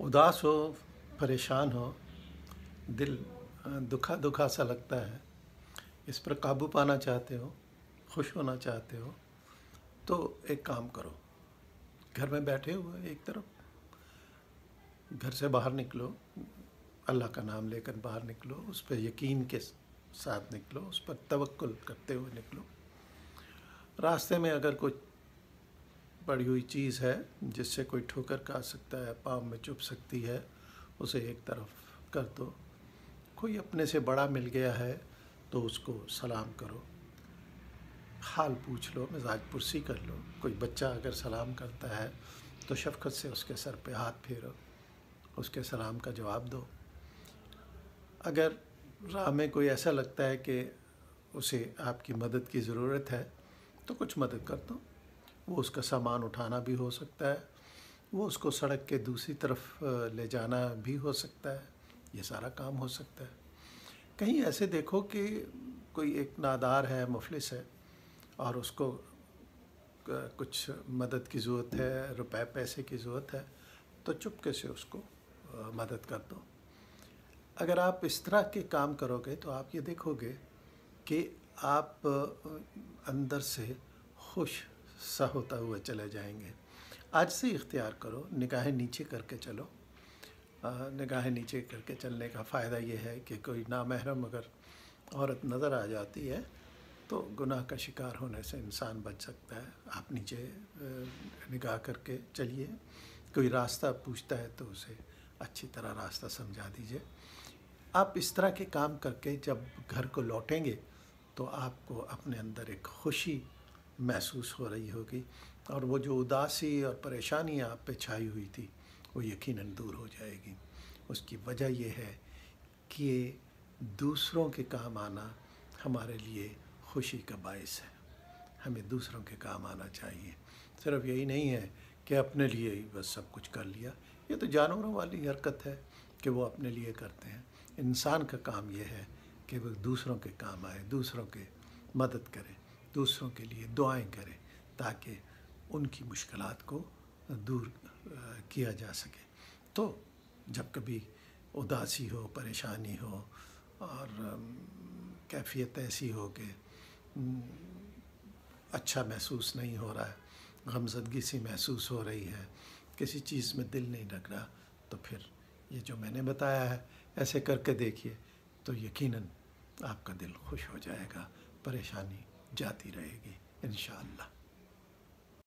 उदास हो, परेशान हो, दिल दुखा दुखा सा लगता है, इस पर काबू पाना चाहते हो, खुश होना चाहते हो, तो एक काम करो। घर में बैठे हुए एक तरफ, घर से बाहर निकलो, अल्लाह का नाम लेकर बाहर निकलो, उस पर यकीन के साथ निकलो, उस पर तवक्कुल करते हुए निकलो। रास्ते में अगर कोई पड़ी हुई चीज़ है जिससे कोई ठोकर खा सकता है, पाँव में चुभ सकती है, उसे एक तरफ कर दो। कोई अपने से बड़ा मिल गया है तो उसको सलाम करो, हाल पूछ लो, मिजाज पुरसी कर लो। कोई बच्चा अगर सलाम करता है तो शफ़क़त से उसके सर पे हाथ फेरो, उसके सलाम का जवाब दो। अगर राह में कोई ऐसा लगता है कि उसे आपकी मदद की ज़रूरत है तो कुछ मदद कर दो। वो उसका सामान उठाना भी हो सकता है, वो उसको सड़क के दूसरी तरफ ले जाना भी हो सकता है, ये सारा काम हो सकता है। कहीं ऐसे देखो कि कोई एक नादार है, मुफलिस है और उसको कुछ मदद की ज़रूरत है, रुपए पैसे की ज़रूरत है, तो चुपके से उसको मदद कर दो। अगर आप इस तरह के काम करोगे तो आप ये देखोगे कि आप अंदर से खुश सा होता हुआ चले जाएंगे। आज से इख्तियार करो, निगाहें नीचे करके चलो। निगाहें नीचे करके चलने का फ़ायदा ये है कि कोई नामहरम अगर औरत नज़र आ जाती है तो गुनाह का शिकार होने से इंसान बच सकता है। आप नीचे निगाह करके चलिए। कोई रास्ता पूछता है तो उसे अच्छी तरह रास्ता समझा दीजिए। आप इस तरह के काम करके जब घर को लौटेंगे तो आपको अपने अंदर एक खुशी महसूस हो रही होगी और वो जो उदासी और परेशानी आप पे छाई हुई थी वो यकीनन दूर हो जाएगी। उसकी वजह ये है कि दूसरों के काम आना हमारे लिए खुशी का बायस है। हमें दूसरों के काम आना चाहिए। सिर्फ यही नहीं है कि अपने लिए ही बस सब कुछ कर लिया। ये तो जानवरों वाली हरकत है कि वो अपने लिए करते हैं। इंसान का काम ये है कि वो दूसरों के काम आए, दूसरों के मदद करे, दूसरों के लिए दुआएं करे ताकि उनकी मुश्किलात को दूर किया जा सके। तो जब कभी उदासी हो, परेशानी हो और कैफियत ऐसी हो कि अच्छा महसूस नहीं हो रहा है, गमज़दगी सी महसूस हो रही है, किसी चीज़ में दिल नहीं लग रहा, तो फिर ये जो मैंने बताया है ऐसे करके देखिए तो यकीनन आपका दिल खुश हो जाएगा, परेशानी जाती रहेगी इंशाअल्लाह।